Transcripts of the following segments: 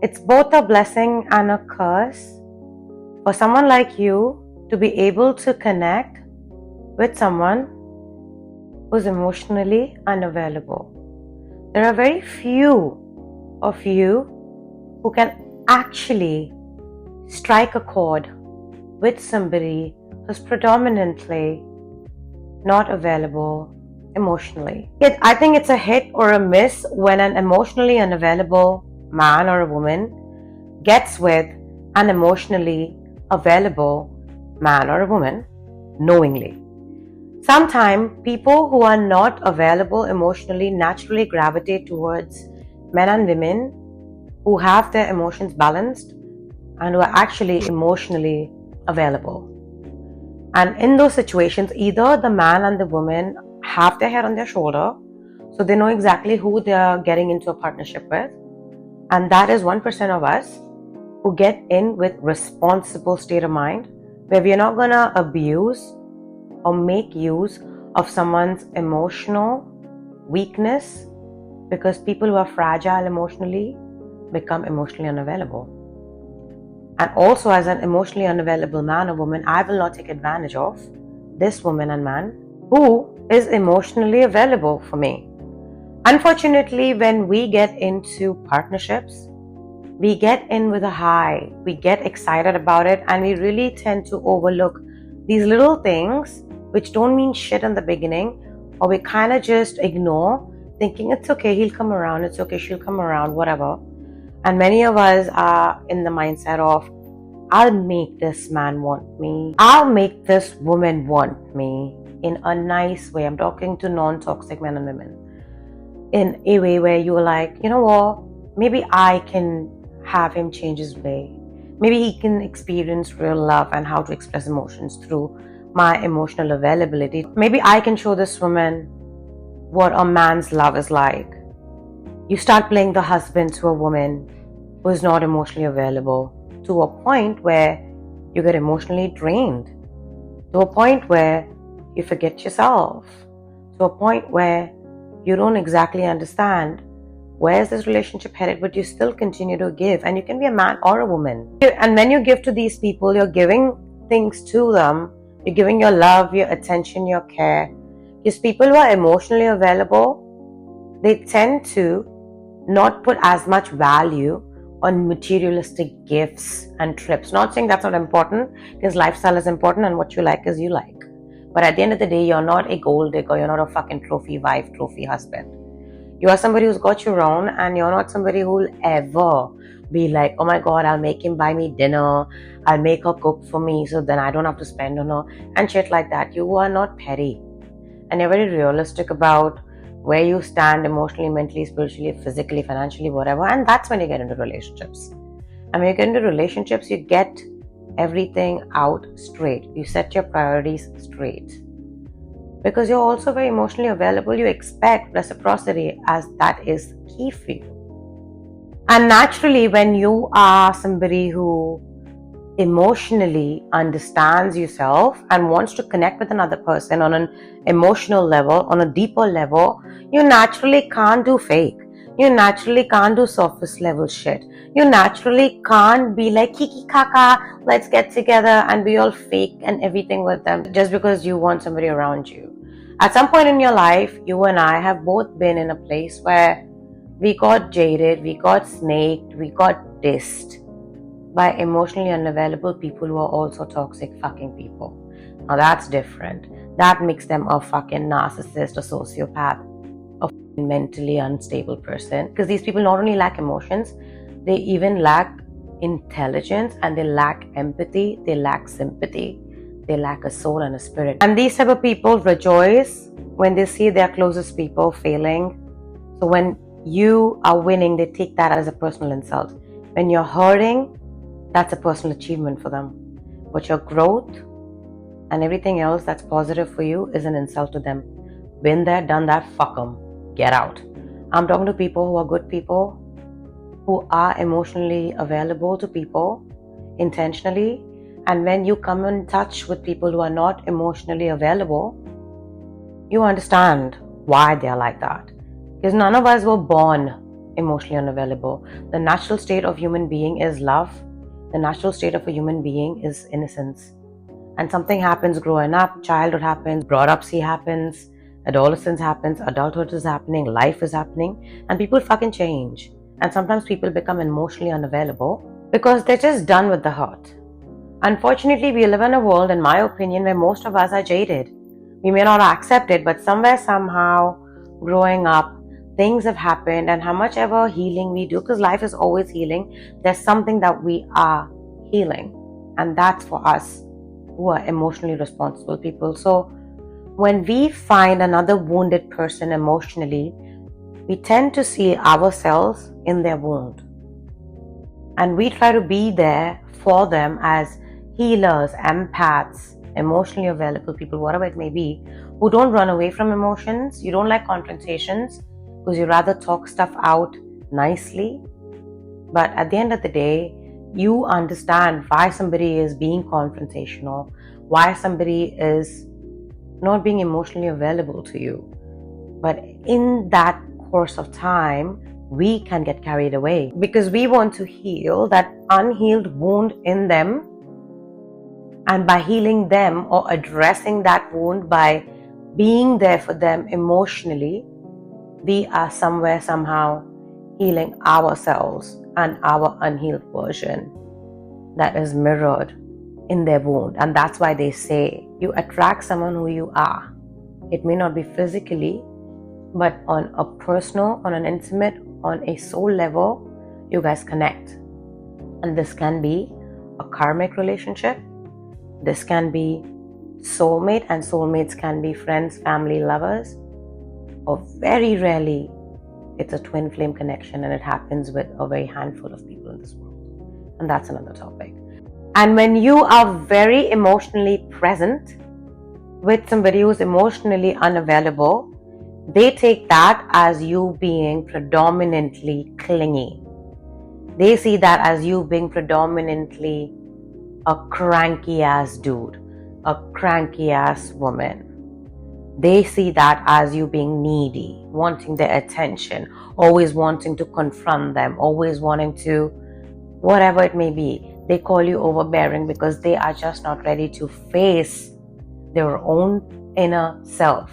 It's both a blessing and a curse for someone like you to be able to connect with someone who's emotionally unavailable. There are very few of you who can actually strike a chord with somebody who's predominantly not available emotionally. I think it's a hit or a miss when an emotionally unavailable man or a woman gets with an emotionally available man or a woman knowingly. Sometimes people who are not available emotionally naturally gravitate towards men and women who have their emotions balanced and who are actually emotionally available. And in those situations, either the man and the woman have their head on their shoulder, so they know exactly who they are getting into a partnership with. And that is 1% of us who get in with responsible state of mind, where we are not going to abuse or make use of someone's emotional weakness, because people who are fragile emotionally become emotionally unavailable. And also, as an emotionally unavailable man or woman, I will not take advantage of this woman and man who is emotionally available for me. Unfortunately, when we get into partnerships, we get in with a high, we get excited about it, and we really tend to overlook these little things which don't mean shit in the beginning, or we kind of just ignore, thinking it's okay, he'll come around, it's okay, she'll come around, whatever. And many of us are in the mindset of, I'll make this man want me, I'll make this woman want me, in a nice way. I'm talking to non-toxic men and women, in a way where you're like, you know what, maybe I can have him change his way. Maybe he can experience real love and how to express emotions through my emotional availability. Maybe I can show this woman what a man's love is like. You start playing the husband to a woman who is not emotionally available, to a point where you get emotionally drained, to a point where you forget yourself, to a point where you don't exactly understand where is this relationship headed, but you still continue to give. And you can be a man or a woman. And when you give to these people, you're giving things to them. You're giving your love, your attention, your care. Because people who are emotionally available, they tend to not put as much value on materialistic gifts and trips. Not saying that's not important, because lifestyle is important and what you like is you like. But at the end of the day, you're not a gold digger. You're not a fucking trophy wife, trophy husband. You are somebody who's got your own, and you're not somebody who will ever be like, oh my God, I'll make him buy me dinner, I'll make her cook for me so then I don't have to spend on her and shit like that. You are not petty, and you're very realistic about where you stand emotionally, mentally, spiritually, physically, financially, whatever. And that's when you get into relationships. And when you get into relationships, you get everything out straight. You set your priorities straight. Because you're also very emotionally available, you expect reciprocity, as that is key for you. And naturally, when you are somebody who emotionally understands yourself and wants to connect with another person on an emotional level, on a deeper level, you naturally can't do fake. You naturally can't do surface level shit. You naturally can't be like, kiki kaka, let's get together and be all fake and everything with them just because you want somebody around you. At some point in your life, you and I have both been in a place where we got jaded, we got snaked, we got dissed by emotionally unavailable people who are also toxic fucking people. Now that's different. That makes them a fucking narcissist, a sociopath, a mentally unstable person. Because these people not only lack emotions, they even lack intelligence, and they lack empathy, they lack sympathy, they lack a soul and a spirit. And these type of people rejoice when they see their closest people failing. So when you are winning, they take that as a personal insult. When you're hurting, that's a personal achievement for them. But your growth and everything else that's positive for you is an insult to them. Been there, done that, fuck them. Get out. I'm talking to people who are good people, who are emotionally available to people intentionally. And when you come in touch with people who are not emotionally available, you understand why they're like that. Because none of us were born emotionally unavailable. The natural state of human being is love. The natural state of a human being is innocence. And something happens growing up, childhood happens, brought up happens, adolescence happens, adulthood is happening, life is happening, and people fucking change. And sometimes people become emotionally unavailable because they're just done with the hurt. Unfortunately, we live in a world, in my opinion, where most of us are jaded. We may not accept it, but somewhere, somehow, growing up, things have happened, and how much ever healing we do, because life is always healing, there's something that we are healing. And that's for us who are emotionally responsible people. So when we find another wounded person emotionally, we tend to see ourselves in their wound. And we try to be there for them as healers, empaths, emotionally available people, whatever it may be, who don't run away from emotions. You don't like confrontations because you rather talk stuff out nicely. But at the end of the day, you understand why somebody is being confrontational, why somebody is not being emotionally available to you. But in that course of time, we can get carried away because we want to heal that unhealed wound in them. And by healing them or addressing that wound by being there for them emotionally, we are somewhere, somehow healing ourselves and our unhealed version that is mirrored in their wound. And that's why they say you attract someone who you are. It may not be physically, but on a personal, on an intimate, on a soul level, you guys connect. And this can be a karmic relationship. This can be soulmate, and soulmates can be friends, family, lovers, or very rarely it's a twin flame connection, and it happens with a very handful of people in this world. And that's another topic. And when you are very emotionally present with somebody who's emotionally unavailable, they take that as you being predominantly clingy. They see that as you being predominantly a cranky ass dude, a cranky ass woman. They see that as you being needy, wanting their attention, always wanting to confront them, always wanting to, whatever it may be. They call you overbearing because they are just not ready to face their own inner self.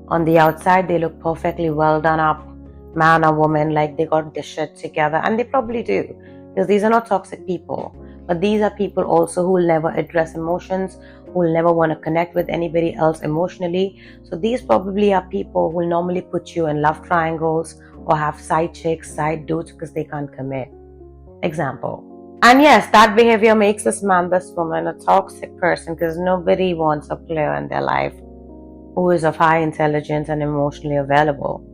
On the outside, they look perfectly well done up, man or woman, like they got this shit together. And they probably do, because these are not toxic people. But these are people also who will never address emotions, who will never want to connect with anybody else emotionally. So these probably are people who will normally put you in love triangles or have side chicks, side dudes, because they can't commit. Example. And yes, that behavior makes this man, this woman a toxic person, because nobody wants a player in their life who is of high intelligence and emotionally available.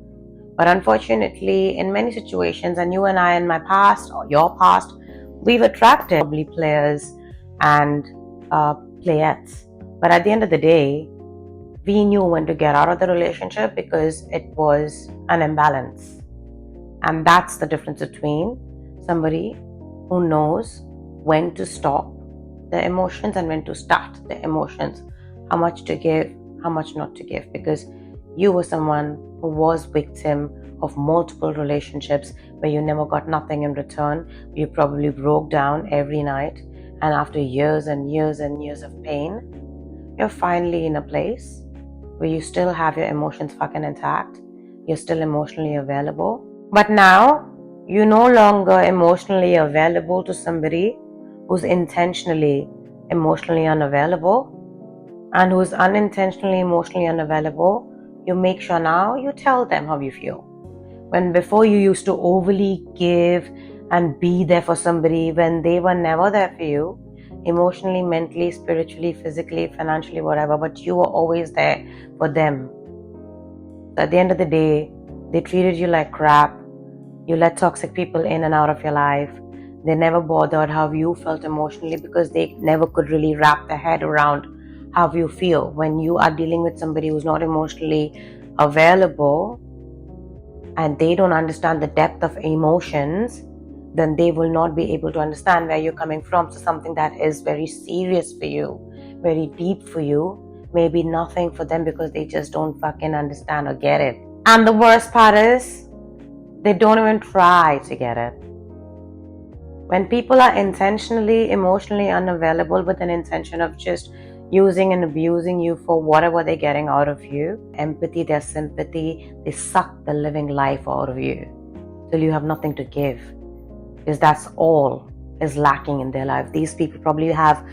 But unfortunately, in many situations, and you and I in my past or your past, we've attracted probably players and playettes. But at the end of the day, we knew when to get out of the relationship because it was an imbalance. And that's the difference between somebody who knows when to stop the emotions and when to start the emotions, how much to give, how much not to give, because you were someone who was victim of multiple relationships where you never got nothing in return. You probably broke down every night, and after years and years and years of pain, you're finally in a place where you still have your emotions fucking intact. You're still emotionally available, but now you're no longer emotionally available to somebody who's intentionally emotionally unavailable. And who is unintentionally emotionally unavailable, you make sure now you tell them how you feel. When before you used to overly give and be there for somebody when they were never there for you, emotionally, mentally, spiritually, physically, financially, whatever, but you were always there for them. At the end of the day, they treated you like crap. You let toxic people in and out of your life. They never bothered how you felt emotionally because they never could really wrap their head around how you feel. When you are dealing with somebody who's not emotionally available and they don't understand the depth of emotions, then they will not be able to understand where you're coming from. So something that is very serious for you, very deep for you, may be nothing for them because they just don't fucking understand or get it. And the worst part is, They don't even try to get it. When people are intentionally, emotionally unavailable with an intention of just using and abusing you for whatever they're getting out of you, empathy, their sympathy, they suck the living life out of you till you have nothing to give, because that's all is lacking in their life. These people probably have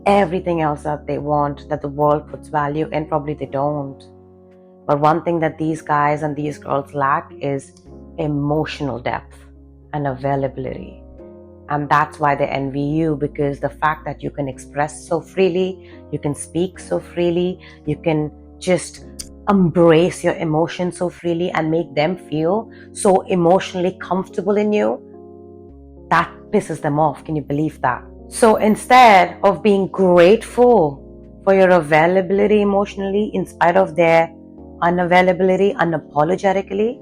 everything else that they want, that the world puts value in, probably they don't. But one thing that these guys and these girls lack is emotional depth and availability. And that's why they envy you, because the fact that you can express so freely, you can speak so freely, you can just embrace your emotions so freely and make them feel so emotionally comfortable in you, that pisses them off. Can you believe that? So instead of being grateful for your availability emotionally, in spite of their unavailability unapologetically,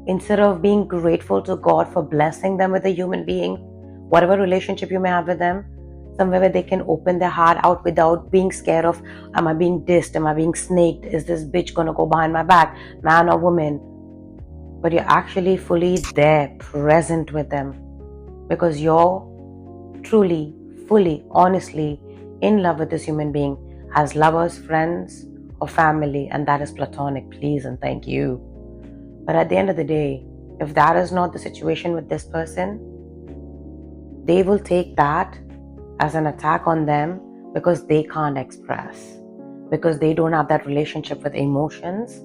instead of being grateful to God for blessing them with a human being, whatever relationship you may have with them, somewhere where they can open their heart out without being scared of, am I being dissed? Am I being snaked? Is this bitch gonna go behind my back, man or woman? But you're actually fully there, present with them, because you're truly, fully, honestly in love with this human being as lovers, friends, or family, and that is platonic, please and thank you. But at the end of the day, if that is not the situation with this person, they will take that as an attack on them because they can't express, because they don't have that relationship with emotions.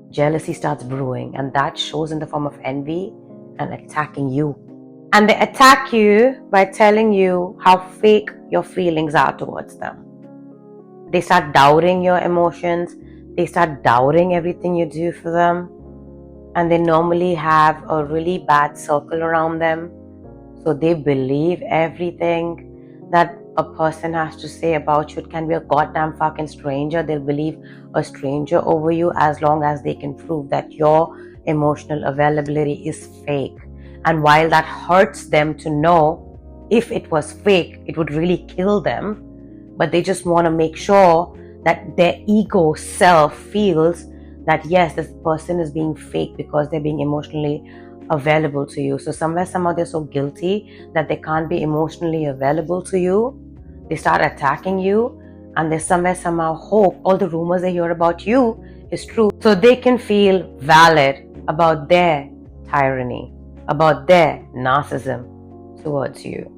Jealousy starts brewing, and that shows in the form of envy and attacking you. And they attack you by telling you how fake your feelings are towards them. They start doubting your emotions. They start doubting everything you do for them. And they normally have a really bad circle around them. So they believe everything that a person has to say about you. It can be a goddamn fucking stranger. They'll believe a stranger over you as long as they can prove that your emotional availability is fake. And while that hurts them to know, if it was fake, it would really kill them. But they just want to make sure that their ego self feels that yes, this person is being fake because they're being emotionally available to you. So somewhere, somehow they're so guilty that they can't be emotionally available to you. They start attacking you, and they somewhere, somehow hope all the rumors they hear about you is true. So they can feel valid about their tyranny, about their narcissism towards you.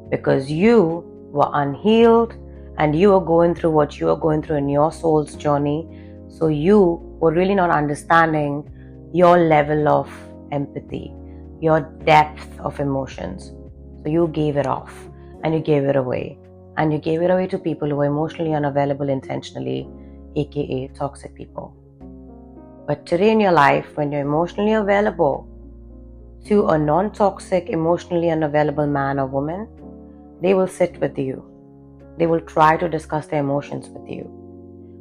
Because you were unhealed and you are going through what you are going through in your soul's journey. So you were really not understanding your level of empathy, your depth of emotions. So you gave it off and you gave it away. And you gave it away to people who are emotionally unavailable intentionally, aka toxic people. But today in your life, when you're emotionally available to a non-toxic, emotionally unavailable man or woman, they will sit with you. They will try to discuss their emotions with you.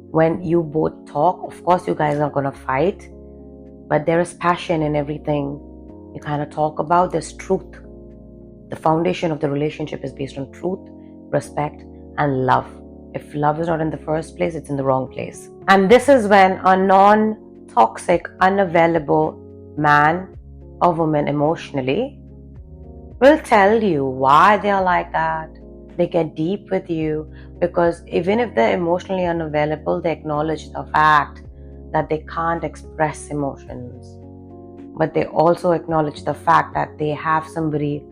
When you both talk, of course you guys are going to fight, but there is passion in everything you kind of talk about. There's truth. The foundation of the relationship is based on truth, respect, and love. If love is not in the first place, it's in the wrong place. And this is when a non-toxic, unavailable man or woman emotionally will tell you why they are like that. They get deep with you, because even if they're emotionally unavailable, they acknowledge the fact that they can't express emotions. But they also acknowledge the fact that they have somebody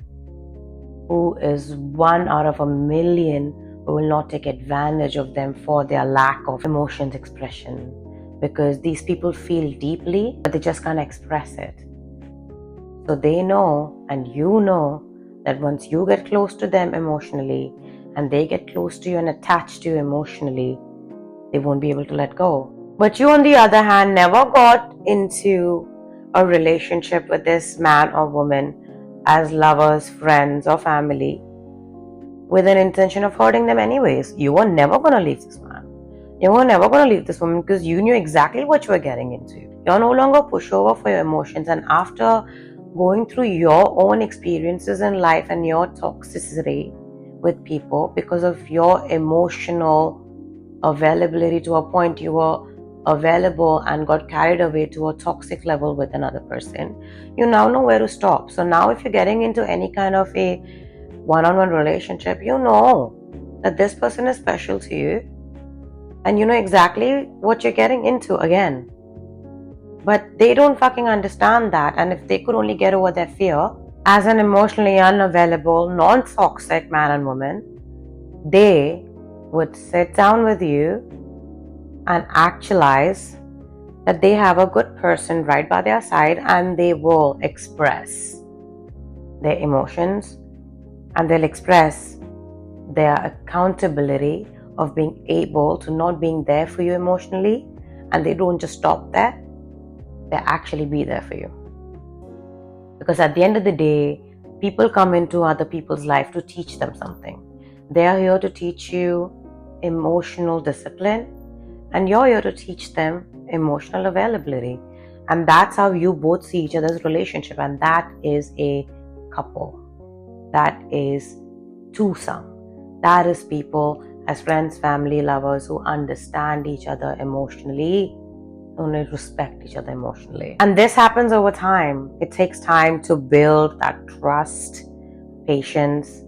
who is 1 out of 1,000,000 who will not take advantage of them for their lack of emotions expression. Because these people feel deeply, but they just can't express it. So they know, and you know, that once you get close to them emotionally and they get close to you and attached to you emotionally, they won't be able to let go. But you, on the other hand, never got into a relationship with this man or woman as lovers, friends, or family with an intention of hurting them anyways. You were never going to leave this man. You were never going to leave this woman because you knew exactly what you were getting into. You're no longer pushover for your emotions. And after going through your own experiences in life and your toxicity with people because of your emotional availability to a point, you were available and got carried away to a toxic level with another person, you now know where to stop. So now if you're getting into any kind of a one-on-one relationship, you know that this person is special to you and you know exactly what you're getting into again. But they don't fucking understand that, and if they could only get over their fear, as an emotionally unavailable, non-toxic man and woman, they would sit down with you and actualize that they have a good person right by their side, and they will express their emotions and they'll express their accountability of being able to not being there for you emotionally, and they don't just stop there, they actually be there for you. Because at the end of the day, people come into other people's life to teach them something. They are here to teach you emotional discipline, and you're here to teach them emotional availability. And that's how you both see each other's relationship, and that is a couple. That is twosome. That is people as friends, family, lovers who understand each other emotionally, only respect each other emotionally. And this happens over time. It takes time to build that trust, patience,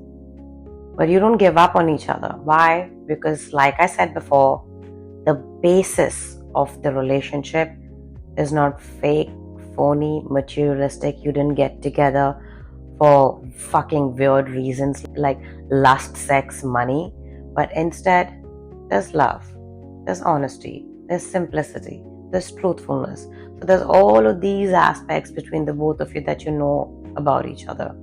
but you don't give up on each other. Why? Because like I said before, the basis of the relationship is not fake, phony, materialistic. You didn't get together for fucking weird reasons like lust, sex, money, but instead there's love, there's honesty, there's simplicity, there's truthfulness. So there's all of these aspects between the both of you that you know about each other.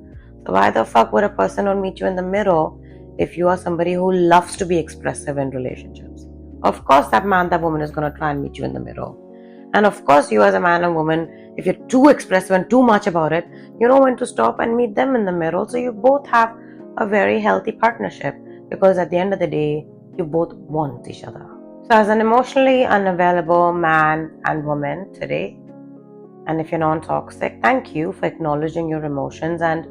So why the fuck would a person not meet you in the middle if you are somebody who loves to be expressive in relationships? Of course that man, that woman is going to try and meet you in the middle. And of course you as a man and woman, if you're too expressive and too much about it, you know when to stop and meet them in the middle. So you both have a very healthy partnership, because at the end of the day, you both want each other. So as an emotionally unavailable man and woman today, and if you're non-toxic, thank you for acknowledging your emotions, and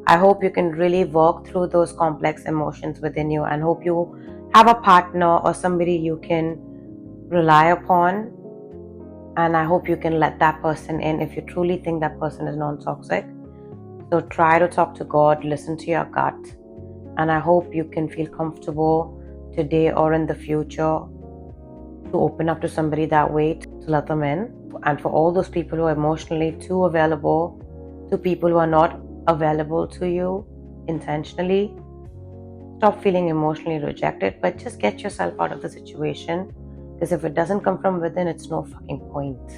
I hope you can really work through those complex emotions within you, and hope you have a partner or somebody you can rely upon, and I hope you can let that person in if you truly think that person is non-toxic. So try to talk to God, listen to your gut, and I hope you can feel comfortable today or in the future to open up to somebody that way, to let them in. And for all those people who are emotionally too available to people who are not available to you intentionally, stop feeling emotionally rejected, but just get yourself out of the situation, because if it doesn't come from within, it's no fucking point.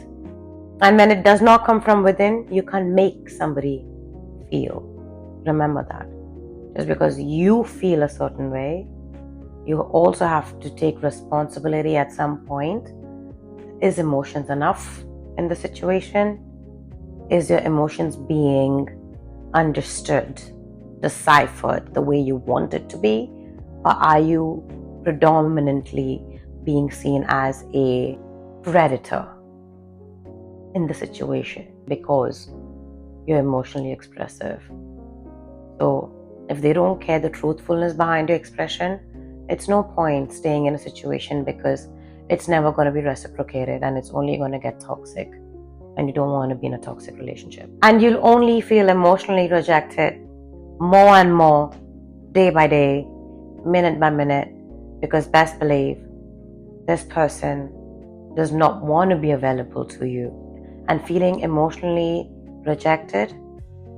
And when it does not come from within, you can't make somebody feel. Remember that. Just because you feel a certain way, you also have to take responsibility at some point. Is emotions enough in the situation? Is your emotions being understood, deciphered the way you want it to be? Or are you predominantly being seen as a predator in the situation because you're emotionally expressive? So if they don't care the truthfulness behind your expression, it's no point staying in a situation, because it's never going to be reciprocated and it's only going to get toxic, and you don't want to be in a toxic relationship. And you'll only feel emotionally rejected more and more, day by day, minute by minute, because best believe this person does not want to be available to you, and feeling emotionally rejected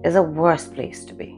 is a worse place to be.